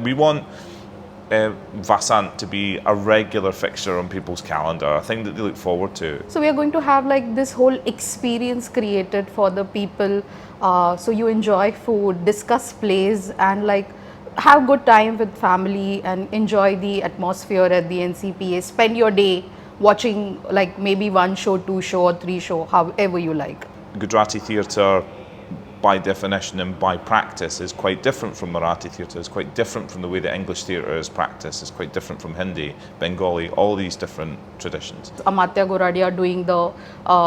We want Vasant to be a regular fixture on people's calendar, a thing that they look forward to. So we are going to have like this whole experience created for the people. So you enjoy food, discuss plays, and like have good time with family and enjoy the atmosphere at the NCPA. Spend your day watching like maybe one show, two show, or three show, however you like. Gujarati theatre, by definition and by practice, is quite different from Marathi theatre, it's quite different from the way that English theatre is practiced, it's quite different from Hindi, Bengali, all these different traditions. Amatya Goradi are doing the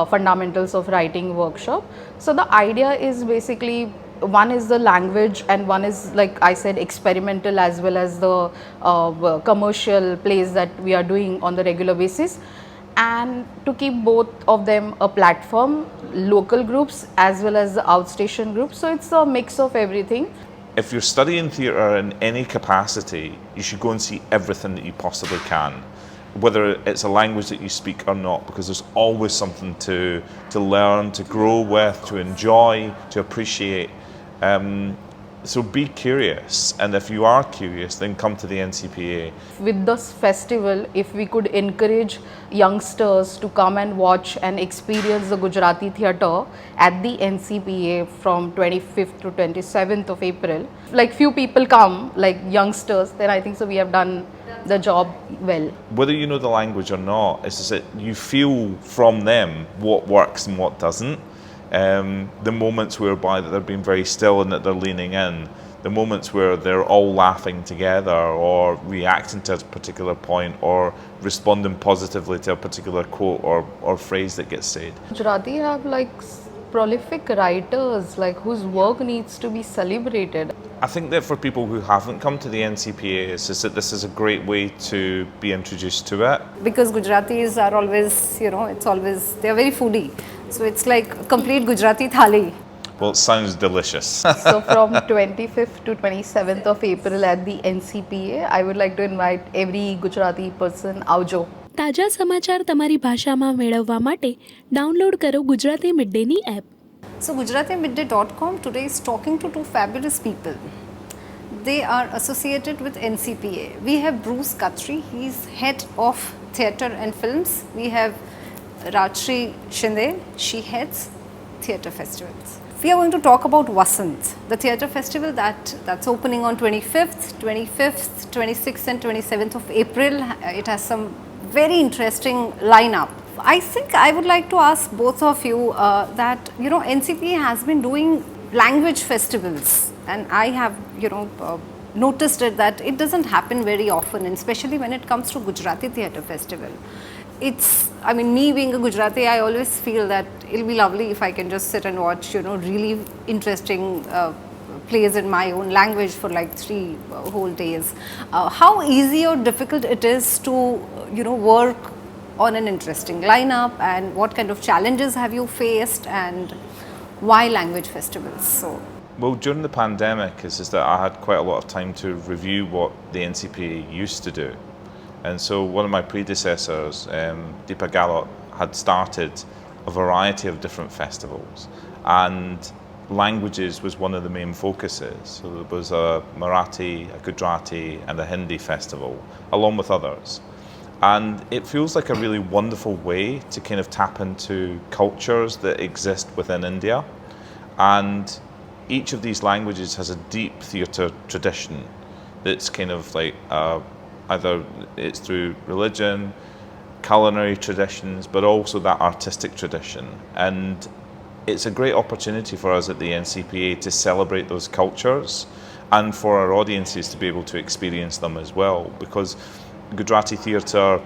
fundamentals of writing workshop. So the idea is basically one is the language and one is, like I said, experimental as well as the commercial plays that we are doing on the regular basis, and to keep both of them a platform, local groups as well as the outstation groups. So it's a mix of everything. If you're studying theatre in any capacity, you should go and see everything that you possibly can, whether it's a language that you speak or not, because there's always something to learn, to grow with, to enjoy, to appreciate. So be curious, and if you are curious, then come to the NCPA. With this festival, if we could encourage youngsters to come and watch and experience the Gujarati theatre at the NCPA from 25th to 27th of April, like few people come, like youngsters, then I think so we have done the job well. Whether you know the language or not, it's just that you feel from them what works and what doesn't. The moments whereby that they're being very still and that they're leaning in, the moments where they're all laughing together or reacting to a particular point or responding positively to a particular quote or phrase that gets said. Gujarati have like prolific writers like whose work needs to be celebrated. I think that for people who haven't come to the NCPA, it's just that this is a great way to be introduced to it. Because Gujaratis are always, they're very foodie. So it's like a complete Gujarati thali. Well, it sounds delicious. So from 25th to 27th of April at the NCPA, I would like to invite every Gujarati person, આવજો. તાજા સમાચાર તમારી ભાષામાં મેળવવા માટે download કરો ગુજરાતી મિડડેની app. So GujaratiMidday.com today is talking to two fabulous people. They are associated with NCPA. We have Bruce Guthrie, he's head of theatre and films. We have Rajeshri Shinde, she heads theatre festivals. We are going to talk about Vasant, the theatre festival that's opening on 25th, 26th and 27th of April. It has some very interesting lineup. I think I would like to ask both of you that NCPA has been doing language festivals, and I have noticed it that it doesn't happen very often, and especially when it comes to Gujarati Theatre Festival. Me being a Gujarati, I always feel that it'll be lovely if I can just sit and watch really interesting plays in my own language for like 3 whole days. How easy or difficult it is to work on an interesting lineup, and what kind of challenges have you faced, and why language festivals? Well, during the pandemic, it's just that I had quite a lot of time to review what the NCPA used to do. And so one of my predecessors, Deepa Galot, had started a variety of different festivals, and languages was one of the main focuses. So there was a Marathi, a Gujarati and a Hindi festival, along with others. And it feels like a really wonderful way to kind of tap into cultures that exist within India. And each of these languages has a deep theatre tradition that's kind of like either it's through religion, culinary traditions, but also that artistic tradition. And it's a great opportunity for us at the NCPA to celebrate those cultures and for our audiences to be able to experience them as well, because Gujarati theatre,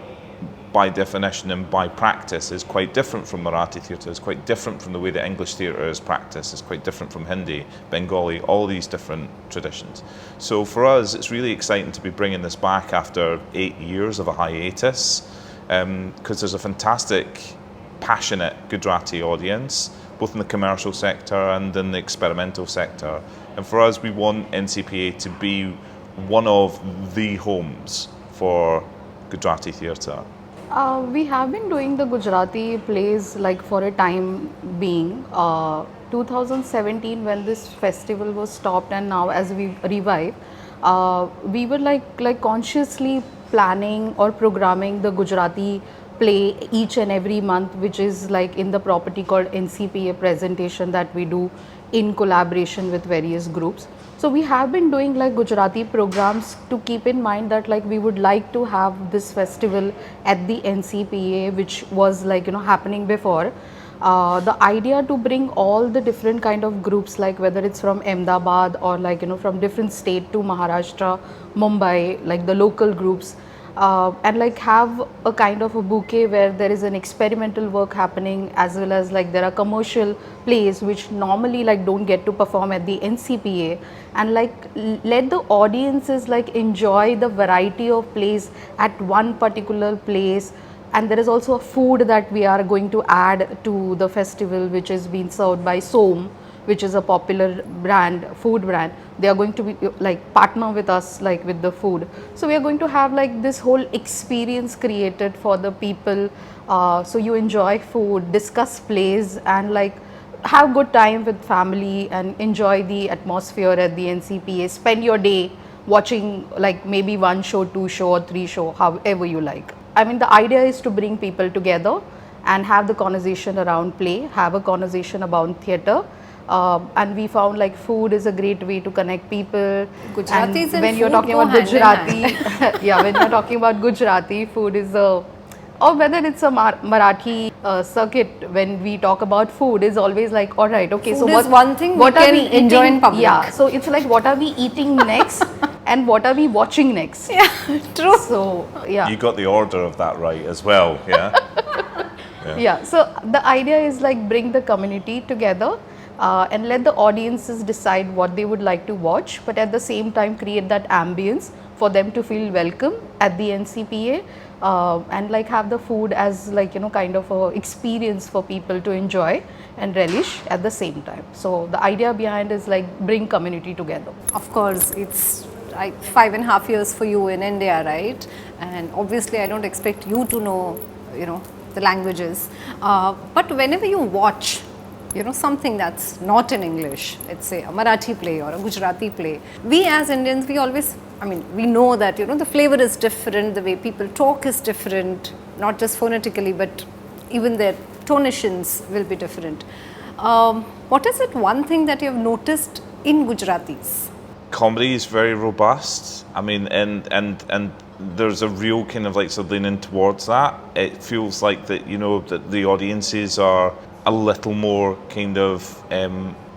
by definition and by practice, is quite different from Marathi theatre, it's quite different from the way that English theatre is practiced, it's quite different from Hindi, Bengali, all these different traditions. So for us, it's really exciting to be bringing this back after 8 years of a hiatus, because there's a fantastic, passionate Gujarati audience, both in the commercial sector and in the experimental sector. And for us, we want NCPA to be one of the homes for Gujarati theatre. We have been doing the Gujarati plays like for a time being. 2017 when this festival was stopped, and now as we revive, we were like consciously planning or programming the Gujarati play each and every month, which is like in the property called NCPA presentation that we do in collaboration with various groups. So we have been doing like Gujarati programs to keep in mind that like we would like to have this festival at the NCPA, which was like happening before. The idea to bring all the different kind of groups, like whether it's from Ahmedabad or like from different state to Maharashtra, Mumbai, like the local groups, and like have a kind of a bouquet where there is an experimental work happening, as well as like there are commercial plays which normally like don't get to perform at the NCPA, and like let the audiences like enjoy the variety of plays at one particular place. And there is also a food that we are going to add to the festival, which is being served by Som, which is a popular brand, food brand. They are going to be like partner with us like with the food. So we are going to have like this whole experience created for the people. So you enjoy food, discuss plays, and like have good time with family and enjoy the atmosphere at the NCPA. Spend your day watching like maybe one show, two show, or three show, however you like. I mean, the idea is to bring people together and have the conversation around play, have a conversation about theatre. And we found like food is a great way to connect people. Gujaratis and when you're food talking go about hand in Gujarati, yeah, when you're talking about Gujarati, food is a, or whether it's a Marathi circuit, when we talk about food, is always like, all right, okay, Food so is one thing what we are can we enjoy eating? in public. Yeah, so it's like what are we eating next and what are we watching next? Yeah, true. So yeah. You got the order of that right as well, yeah? Yeah, so the idea is like bring the community together and let the audiences decide what they would like to watch, but at the same time create that ambience for them to feel welcome at the NCPA, and like have the food as like kind of a experience for people to enjoy and relish at the same time. So the idea behind is like bring community together. Of course, it's like 5.5 years for you in India, right? And obviously, I don't expect you to know, the languages. But whenever you watch, something that's not in English, let's say a Marathi play or a Gujarati play, we as Indians, we always, we know that, the flavor is different, the way people talk is different, not just phonetically, but even their tonations will be different. What is it one thing that you have noticed in Gujaratis? Comedy is very robust. I mean, and there's a real kind of like sort of leaning towards that. It feels like that, that the audiences are a little more kind of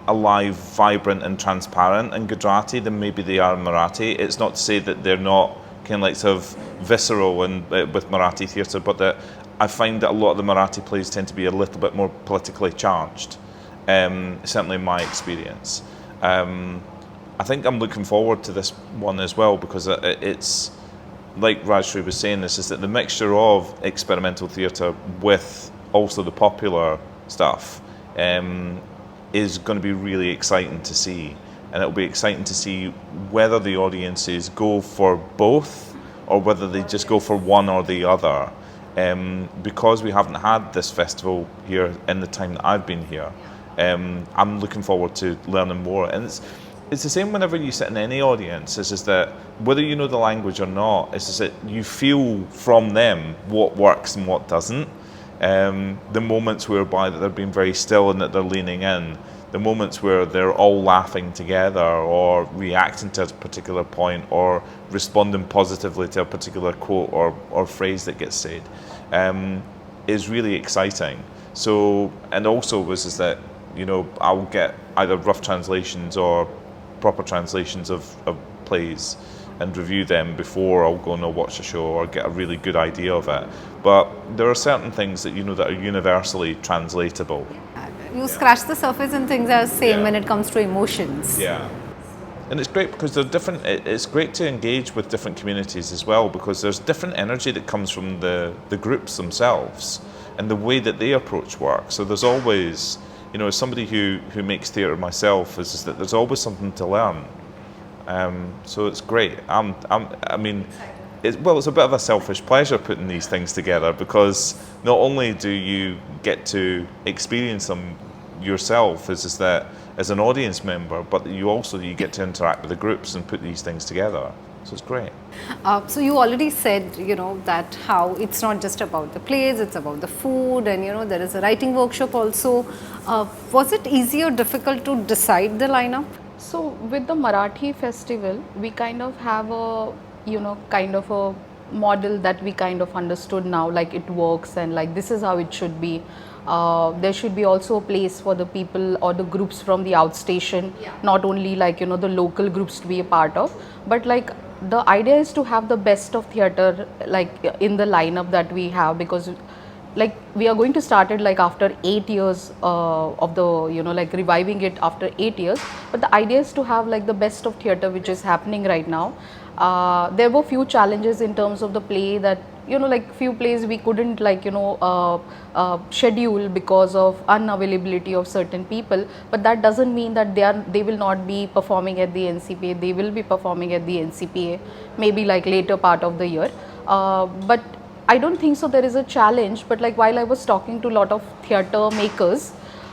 alive, vibrant and transparent in Gujarati than maybe they are in Marathi. It's not to say that they're not kind of like sort of visceral and with Marathi theatre, but that I find that a lot of the Marathi plays tend to be a little bit more politically charged, certainly in my experience. I think I'm looking forward to this one as well, because it's, like Rajeshri was saying, this is that the mixture of experimental theatre with also the popular stuff is going to be really exciting to see, and it'll be exciting to see whether the audiences go for both or whether they just go for one or the other, because we haven't had this festival here in the time that I've been here. I'm looking forward to learning more, and it's the same whenever you sit in any audience. It's just that whether you know the language or not, it's just that you feel from them what works and what doesn't. The moments whereby that they're being very still and that they're leaning in, the moments where they're all laughing together or reacting to a particular point or responding positively to a particular quote or phrase that gets said, is really exciting. So, and also is that, I'll get either rough translations or proper translations of plays and review them before I'll go and watch a show or get a really good idea of it. But there are certain things that that are universally translatable. You scratch the surface and things are the same when it comes to emotions. Yeah. And it's great because they're different. It's great to engage with different communities as well, because there's different energy that comes from the groups themselves and the way that they approach work. So there's always, as somebody who makes theatre myself, is that there's always something to learn. So it's great. It's a bit of a selfish pleasure putting these things together, because not only do you get to experience them yourself is that as an audience member, but you get to interact with the groups and put these things together. So it's great. So you already said, that how it's not just about the plays, it's about the food, and there is a writing workshop also. Was it easy or difficult to decide the lineup? So with the Marathi festival, we kind of have a, kind of a model that we kind of understood now, like it works and like this is how it should be. There should be also a place for the people or the groups from the outstation, not only like, the local groups to be a part of, but like the idea is to have the best of theatre like in the lineup that we have, because like we are going to start it like after 8 years of the like reviving it after 8 years, but the idea is to have like the best of theatre which is happening right now. There were few challenges in terms of the play that like few plays we couldn't like schedule because of unavailability of certain people, but that doesn't mean that they will not be performing at the NCPA. They will be performing at the NCPA maybe like later part of the year, but I don't think so there is a challenge. But like while I was talking to a lot of theatre makers,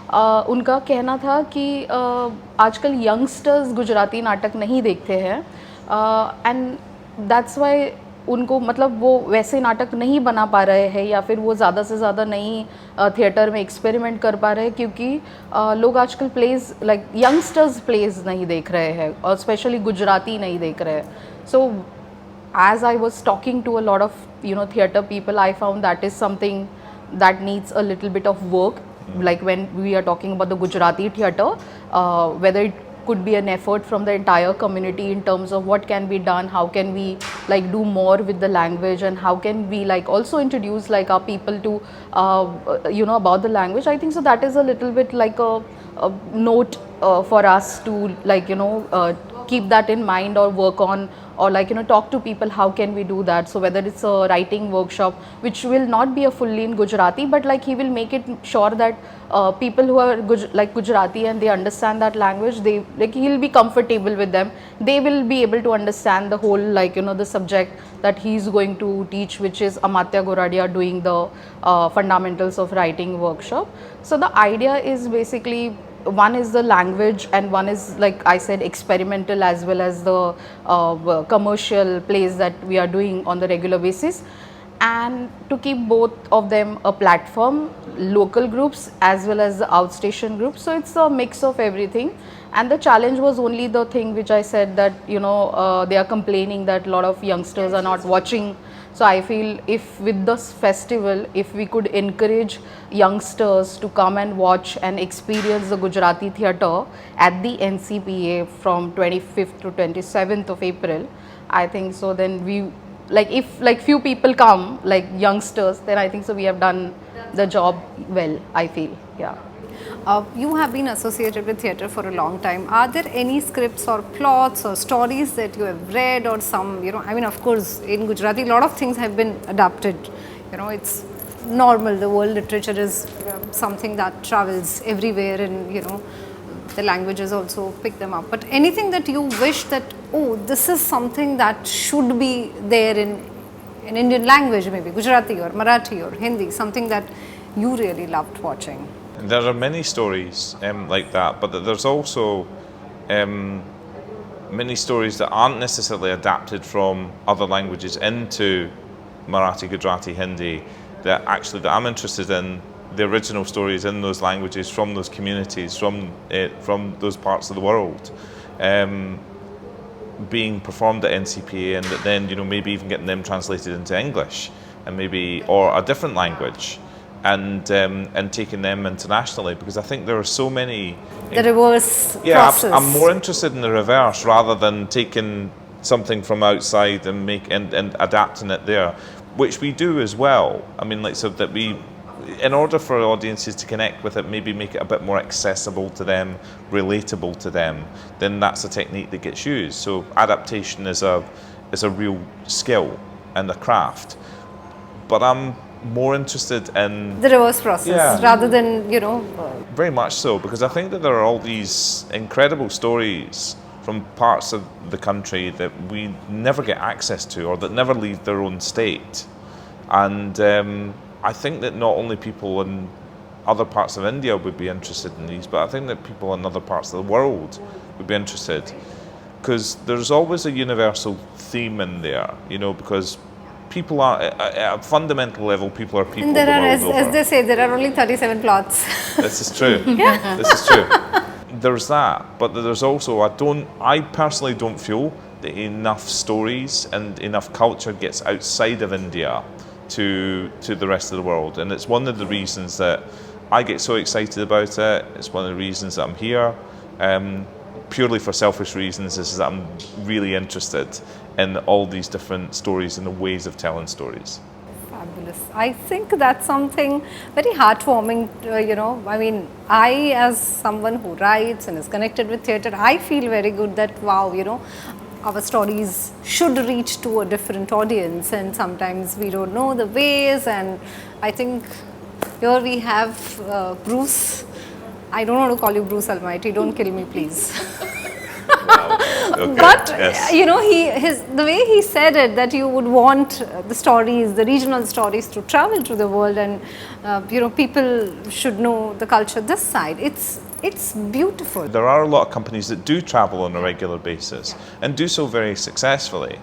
उनका कहना था कि आजकल youngsters Gujarati नाटक नहीं देखते हैं, and that's why उनको मतलब वो वैसे नाटक नहीं बना पा रहे हैं, या फिर वो ज़्यादा से ज़्यादा नहीं थिएटर में एक्सपेरिमेंट कर पा रहे हैं, क्योंकि लोग आजकल प्लेज लाइक यंगस्टर्स प्लेज नहीं देख रहे हैं और स्पेशली गुजराती नहीं देख रहे हैं. सो as I was talking to a lot of theatre people, I found that is something that needs a little bit of work. Like when we are talking about the Gujarati theatre, whether it could be an effort from the entire community in terms of what can be done, how can we like do more with the language, and how can we like also introduce like our people to about the language. I think so that is a little bit like a note for us to like keep that in mind or work on, or like talk to people how can we do that. So whether it's a writing workshop which will not be a fully in Gujarati, but like he will make it sure that people who are like Gujarati and they understand that language, they like he'll be comfortable with them, they will be able to understand the whole like the subject that he's going to teach, which is Amatya Goradia doing the fundamentals of writing workshop. So the idea is basically, one is the language and one is like I said experimental, as well as the commercial plays that we are doing on the regular basis, and to keep both of them a platform, local groups as well as the outstation groups. So it's a mix of everything, and the challenge was only the thing which I said that they are complaining that a lot of youngsters are not watching. So I feel if with this festival, if we could encourage youngsters to come and watch and experience the Gujarati theatre at the NCPA from 25th to 27th of April, I think so then we, like if like few people come, like youngsters, then I think so we have done the job well, I feel, yeah. You have been associated with theatre for a long time. Are there any scripts or plots or stories that you have read, or some, I mean, of course, in Gujarati, a lot of things have been adapted. It's normal. The world literature is something that travels everywhere, and, the languages also pick them up. But anything that you wish that, oh, this is something that should be there in Indian language, maybe Gujarati or Marathi or Hindi, something that you really loved watching? There are many stories like that, but there's also many stories that aren't necessarily adapted from other languages into Marathi, Gujarati, Hindi, that I'm interested in the original stories in those languages, from those communities, from those parts of the world, being performed at NCPA, and that then maybe even getting them translated into English, and maybe or a different language. And taking them internationally, because I think there are so many. The reverse process. Yeah, I'm more interested in the reverse rather than taking something from outside and and adapting it there, which we do as well. I mean, like, so that we, in order for audiences to connect with it, maybe make it a bit more accessible to them, relatable to them, then that's a technique that gets used. So adaptation is a real skill and a craft. But I'm more interested in the reverse process, rather than very much so, because I think that there are all these incredible stories from parts of the country that we never get access to, or that never leave their own state. And I think that not only people in other parts of India would be interested in these, but I think that people in other parts of the world would be interested, because there's always a universal theme in there, you know, because people are, at a fundamental level, people are people And there the are, world as over. they say, there are only 37 plots. This is true. Yeah. This is true. There's that, but there's also, I personally don't feel that enough stories and enough culture gets outside of India to the rest of the world. And it's one of the reasons that I get so excited about it. It's one of the reasons that I'm here. Purely for selfish reasons, is that I'm really interested in all these different stories and the ways of telling stories. Fabulous. I think that's something very heartwarming, you know. I mean, I, as someone who writes and is connected with theatre, I feel very good that, wow, you know, our stories should reach to a different audience, and sometimes we don't know the ways. And I think here we have Bruce. I don't want to call you Bruce Almighty, don't kill me, please. Okay. But Yes. you know, the way he said it, that you would want the stories, the regional stories, to travel to the world, and you know, people should know the culture this side. It's beautiful. There are a lot of companies that do travel on a regular basis and do so very successfully.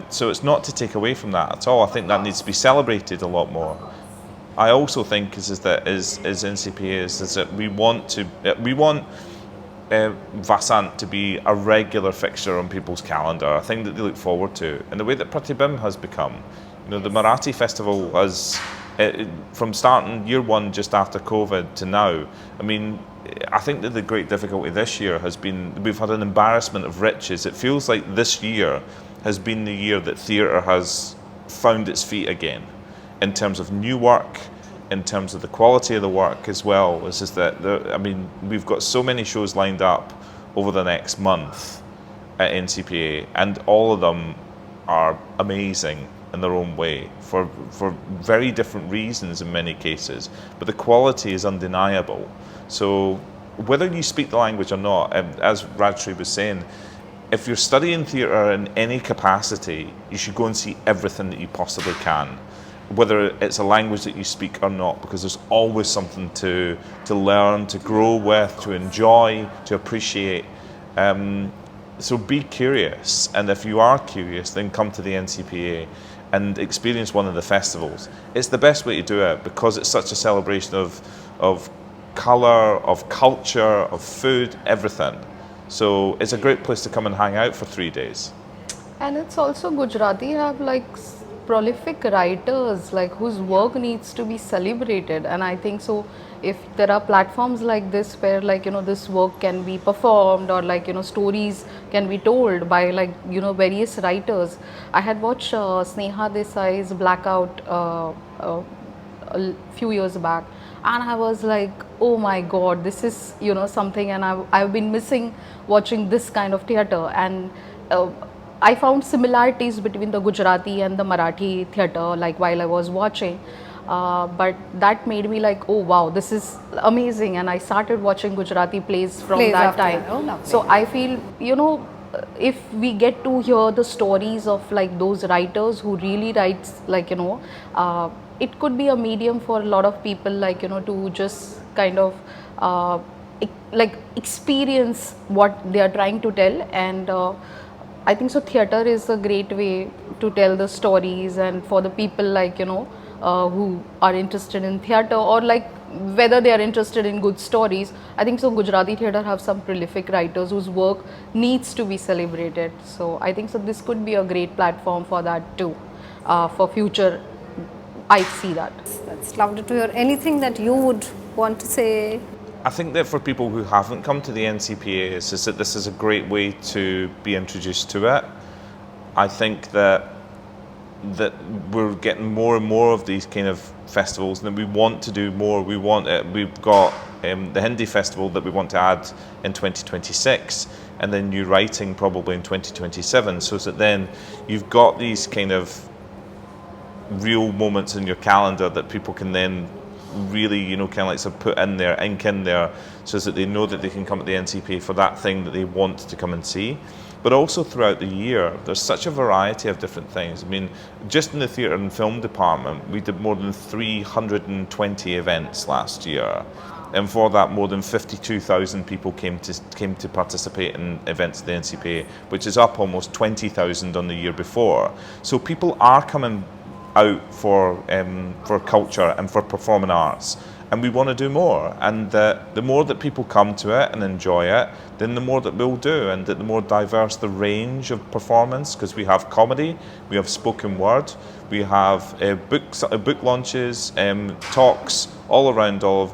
So it's not to take away from that at all. I think that needs to be celebrated a lot more. I also think is that as NCPA is that we want Vasant to be a regular fixture on people's calendar, a thing that they look forward to, and the way that Pratibimb has become. You know, the Marathi festival has, from starting year one just after COVID to now, I mean, I think that the great difficulty this year has been, we've had an embarrassment of riches. It feels like this year has been the year that theatre has found its feet again, in terms of new work, in terms of the quality of the work as well. It's just that, I mean, we've got so many shows lined up over the next month at NCPA, and all of them are amazing in their own way, for very different reasons in many cases, but the quality is undeniable. So whether you speak the language or not, as Rajeshri was saying, if you're studying theatre in any capacity, you should go and see everything that you possibly can, whether it's a language that you speak or not, because there's always something to learn, to grow with, to enjoy, to appreciate. So be curious, and if you are curious, then come to the NCPA and experience one of the festivals. It's the best way to do it, because it's such a celebration of colour, of culture, of food, everything. So it's a great place to come and hang out for 3 days. And it's also, Gujarati have like prolific writers like whose work needs to be celebrated, and I think so if there are platforms like this where, like, you know, this work can be performed, or like, you know, stories can be told by, like, you know, various writers. I had watched Sneha Desai's Blackout a few years back, and I was like, oh my god, this is, you know, something, and I've been missing watching this kind of theatre. And I found similarities between the Gujarati and the Marathi theatre, like, while I was watching, but that made me like, oh wow, this is amazing, and I started watching Gujarati plays from that after time. that. Oh, lovely. So I feel, you know, if we get to hear the stories of like those writers who really writes, like, you know, it could be a medium for a lot of people, like, you know, to just kind of like experience what they are trying to tell. And I think so theatre is a great way to tell the stories, and for the people, like, you know, who are interested in theatre, or like whether they are interested in good stories. I think so Gujarati theatre have some prolific writers whose work needs to be celebrated. So I think so this could be a great platform for that too, for future. I see that. That's lovely to hear. Anything that you would want to say? I think that for people who haven't come to the NCPA, is just that this is a great way to be introduced to it. I think that we're getting more and more of these kind of festivals, and we want to do more. We want it. We've got the Hindi festival that we want to add in 2026, and then new writing probably in 2027, so that then you've got these kind of real moments in your calendar that people can then really, you know, kind of like sort of put in there, ink in there, so that they know that they can come to the NCPA for that thing that they want to come and see. but also throughout the year. There's such a variety of different things. I mean, just in the theatre and film department, we did more than 320 events last year. And for that, more than 52,000 people came to participate in events at the NCPA, which is up almost 20,000 on the year before. So people are coming out for culture and for performing arts, and we want to do more. And the more that people come to it and enjoy it, then the more that we'll do, and the more diverse the range of performance, because we have comedy, we have spoken word, we have book launches, talks, all around all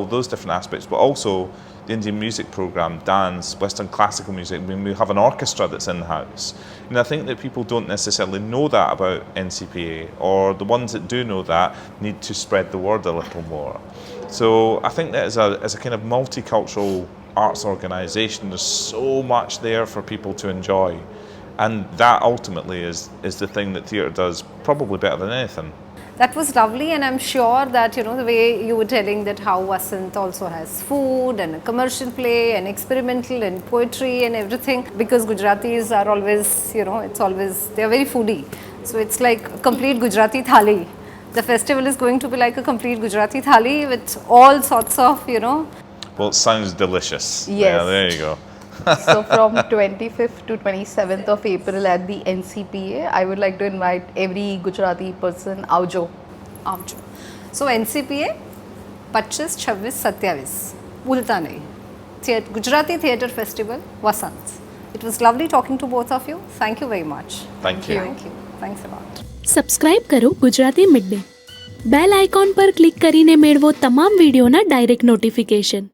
of those different aspects, but also the Indian music program, dance, Western classical music. I mean, we have an orchestra that's in-house. And I think that people don't necessarily know that about NCPA, or the ones that do know that need to spread the word a little more. So I think that as a kind of multicultural arts organisation, there's so much there for people to enjoy. And that ultimately is the thing that theatre does probably better than anything. That was lovely, and I'm sure that, you know, the way you were telling that how Vasant also has food and a commercial play and experimental and poetry and everything, because Gujaratis are always, you know, they are very foodie. So it's like a complete Gujarati thali. The festival is going to be like a complete Gujarati thali with all sorts of, you know. Well, it sounds delicious. Yes. Yeah, there you go. So from 25th to 27th of April at the NCPA, I would like to invite every Gujarati person, Avjo. So NCPA 25, 26, 27 भूलता नहीं Gujarati Theatre Festival, Vasant. It was lovely talking to both of you. Thank you very much. Thank you. Thank you. Thanks a lot. Subscribe કરો Gujarati Midday. Bell icon પર click કરીને મેળવો તમામ વિડીયોના direct notification.